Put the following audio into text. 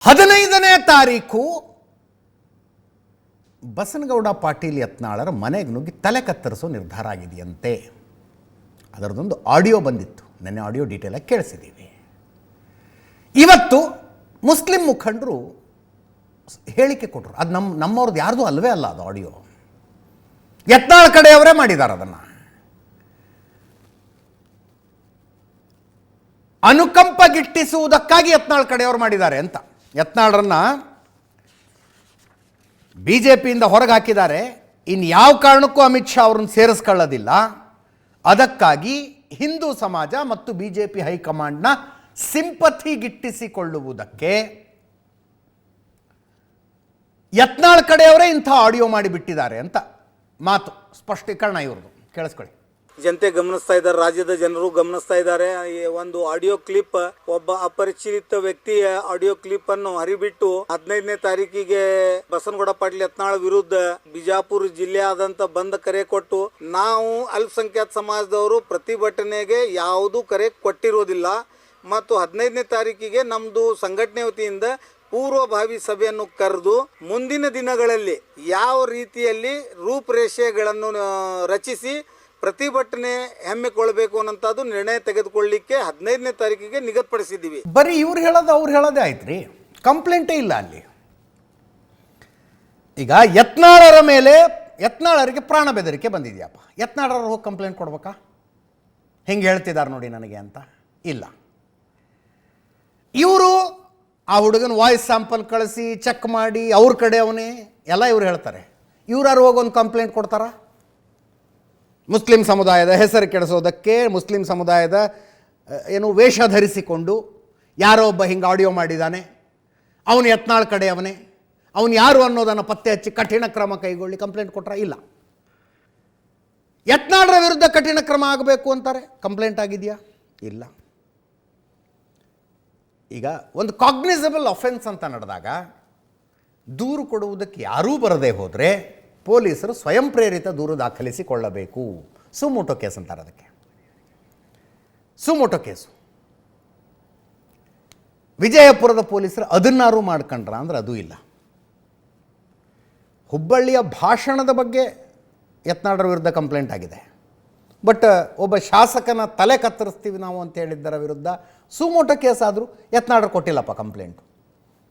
15ನೇ ತಾರೀಕು ಬಸನಗೌಡ ಪಾಟೀಲ್ ಯತ್ನಾಳರ ಮನೆಗೆ ನುಗ್ಗಿ ತಲೆ ಕತ್ತರಿಸೋ ನಿರ್ಧಾರ ಆಗಿದೆಯಂತೆ. ಅದರದೊಂದು ಆಡಿಯೋ ಬಂದಿತ್ತು, ನೆನ್ನೆ ಆಡಿಯೋ ಡೀಟೇಲಾಗಿ ಕೇಳಿಸಿದ್ದೀವಿ. ಇವತ್ತು ಮುಸ್ಲಿಂ ಮುಖಂಡರು ಹೇಳಿಕೆ ಕೊಟ್ಟರು. ಅದು ನಮ್ಮವ್ರದ್ದು ಯಾರ್ದು ಅಲ್ವೇ ಅಲ್ಲ, ಅದು ಆಡಿಯೋ ಯತ್ನಾಳ್ ಕಡೆಯವರೇ ಮಾಡಿದ್ದಾರೆ. ಅದನ್ನು ಅನುಕಂಪ ಗಿಟ್ಟಿಸುವುದಕ್ಕಾಗಿ ಯತ್ನಾಳ್ ಕಡೆಯವರು ಮಾಡಿದ್ದಾರೆ ಅಂತ. ಯತ್ನಾಳರನ್ನ ಬಿ ಜೆ ಪಿಯಿಂದ ಹೊರಗೆ ಹಾಕಿದ್ದಾರೆ. ಇನ್ನು ಯಾವ ಕಾರಣಕ್ಕೂ ಅಮಿತ್ ಶಾ ಅವ್ರನ್ನ ಸೇರಿಸ್ಕೊಳ್ಳೋದಿಲ್ಲ. ಅದಕ್ಕಾಗಿ ಹಿಂದೂ ಸಮಾಜ ಮತ್ತು ಬಿ ಜೆ ಪಿ ಹೈಕಮಾಂಡ್ನ ಸಿಂಪಥಿ ಗಿಟ್ಟಿಸಿಕೊಳ್ಳುವುದಕ್ಕೆ ಯತ್ನಾಳ್ ಕಡೆಯವರೇ ಇಂಥ ಆಡಿಯೋ ಮಾಡಿಬಿಟ್ಟಿದ್ದಾರೆ ಅಂತ ಮಾತು, ಸ್ಪಷ್ಟೀಕರಣ ಇವ್ರದ್ದು. ಕೇಳಿಸ್ಕೊಳ್ಳಿ. ಜನತೆ ಗಮನಿಸ್ತಾ ಇದ್ದಾರೆ, ರಾಜ್ಯದ ಜನರು ಗಮನಿಸ್ತಾ ಇದ್ದಾರೆ. ಒಂದು ಆಡಿಯೋ ಕ್ಲಿಪ್, ಒಬ್ಬ ಅಪರಿಚಿತ ವ್ಯಕ್ತಿಯ ಆಡಿಯೋ ಕ್ಲಿಪ್ ಅನ್ನು ಹರಿಬಿಟ್ಟು 15ನೇ ತಾರೀಕಿಗೆ ಬಸನಗೌಡ ಪಾಟೀಲ್ ಯತ್ನಾಳ್ ವಿರುದ್ಧ ಬಿಜಾಪುರ ಜಿಲ್ಲೆಯಾದಂತ ಬಂದ್ ಕರೆ ಕೊಟ್ಟು, ನಾವು ಅಲ್ಪಸಂಖ್ಯಾತ ಸಮಾಜದವರು ಪ್ರತಿಭಟನೆಗೆ ಯಾವುದೂ ಕರೆ ಕೊಟ್ಟಿರೋದಿಲ್ಲ ಮತ್ತು 15ನೇ ತಾರೀಕಿಗೆ ನಮ್ದು ಸಂಘಟನೆ ವತಿಯಿಂದ ಪೂರ್ವಭಾವಿ ಸಭೆಯನ್ನು ಕರೆದು ಮುಂದಿನ ದಿನಗಳಲ್ಲಿ ಯಾವ ರೀತಿಯಲ್ಲಿ ರೂಪರೇಷೆಗಳನ್ನು ರಚಿಸಿ ಪ್ರತಿಭಟನೆ ಹೆಮ್ಮೆಕೊಳ್ಬೇಕು ಅನ್ನೋಂಥದ್ದು ನಿರ್ಣಯ ತೆಗೆದುಕೊಳ್ಳಲಿಕ್ಕೆ 15ನೇ ತಾರೀಕಿಗೆ ನಿಗದಿಪಡಿಸಿದ್ದೀವಿ. ಬರೀ ಇವ್ರು ಹೇಳೋದು ಅವ್ರು ಹೇಳೋದೇ ಆಯ್ತು ರೀ, ಕಂಪ್ಲೇಂಟೇ ಇಲ್ಲ ಅಲ್ಲಿ. ಈಗ ಯತ್ನಾಳರ ಮೇಲೆ ಯತ್ನಾಳರಿಗೆ ಪ್ರಾಣ ಬೆದರಿಕೆ ಬಂದಿದೆಯಪ್ಪ, ಯತ್ನಾಳರು ಹೋಗಿ ಕಂಪ್ಲೇಂಟ್ ಕೊಡ್ಬೇಕಾ? ಹೆಂಗೆ ಹೇಳ್ತಿದ್ದಾರೆ ನೋಡಿ ನನಗೆ ಅಂತ. ಇಲ್ಲ, ಇವರು ಆ ಹುಡುಗನ ವಾಯ್ಸ್ ಸ್ಯಾಂಪಲ್ ಕಳಿಸಿ ಚೆಕ್ ಮಾಡಿ ಅವ್ರ ಕಡೆ ಅವನೇ ಎಲ್ಲ ಇವ್ರು ಹೇಳ್ತಾರೆ. ಇವ್ರಾರು ಹೋಗಿ ಒಂದು ಕಂಪ್ಲೇಂಟ್ ಕೊಡ್ತಾರ? ಮುಸ್ಲಿಂ ಸಮುದಾಯದ ಹೆಸರು ಕೆಡಿಸೋದಕ್ಕೆ, ಮುಸ್ಲಿಂ ಸಮುದಾಯದ ಏನು ವೇಷ ಧರಿಸಿಕೊಂಡು ಯಾರೋ ಒಬ್ಬ ಹಿಂಗೆ ಆಡಿಯೋ ಮಾಡಿದ್ದಾನೆ, ಅವನು ಯತ್ನಾಳ್ ಕಡೆಯವನೇ, ಅವನು ಯಾರು ಅನ್ನೋದನ್ನು ಪತ್ತೆ ಹಚ್ಚಿ ಕಠಿಣ ಕ್ರಮ ಕೈಗೊಳ್ಳಿ ಕಂಪ್ಲೇಂಟ್ ಕೊಟ್ರ? ಇಲ್ಲ. ಯತ್ನಾಳರ ವಿರುದ್ಧ ಕಠಿಣ ಕ್ರಮ ಆಗಬೇಕು ಅಂತಾರೆ, ಕಂಪ್ಲೇಂಟ್ ಆಗಿದೆಯಾ? ಇಲ್ಲ. ಈಗ ಒಂದು ಕಾಗ್ನಿಸಬಲ್ ಅಫೆನ್ಸ್ ಅಂತ ನಡೆದಾಗ ದೂರು ಕೊಡುವುದಕ್ಕೆ ಯಾರೂ ಬರದೇ ಹೋದರೆ ಪೊಲೀಸರು ಸ್ವಯಂ ಪ್ರೇರಿತ ದೂರು ದಾಖಲಿಸಿಕೊಳ್ಳಬೇಕು. ಸುಮೋಟೋ ಕೇಸ್ ಅಂತಾರೆ ಅದಕ್ಕೆ. ಸುಮೋಟೋ ಕೇಸು ವಿಜಯಪುರದ ಪೊಲೀಸರು ಅದನ್ನಾರು ಮಾಡ್ಕೊಂಡ್ರ ಅಂದ್ರೆ ಅದು ಇಲ್ಲ. ಹುಬ್ಬಳ್ಳಿಯ ಭಾಷಣದ ಬಗ್ಗೆ ಯತ್ನಾಳರ ವಿರುದ್ಧ ಕಂಪ್ಲೇಂಟ್ ಆಗಿದೆ. ಬಟ್ ಒಬ್ಬ ಶಾಸಕನ ತಲೆ ಕತ್ತರಿಸ್ತೀವಿ ನಾವು ಅಂತ ಹೇಳಿದ್ದರ ವಿರುದ್ಧ ಸುಮೋಟೋ ಕೇಸ್ ಆದರೂ ಯತ್ನಾಳರು ಕೊಟ್ಟಿಲ್ಲಪ್ಪ ಕಂಪ್ಲೇಂಟು.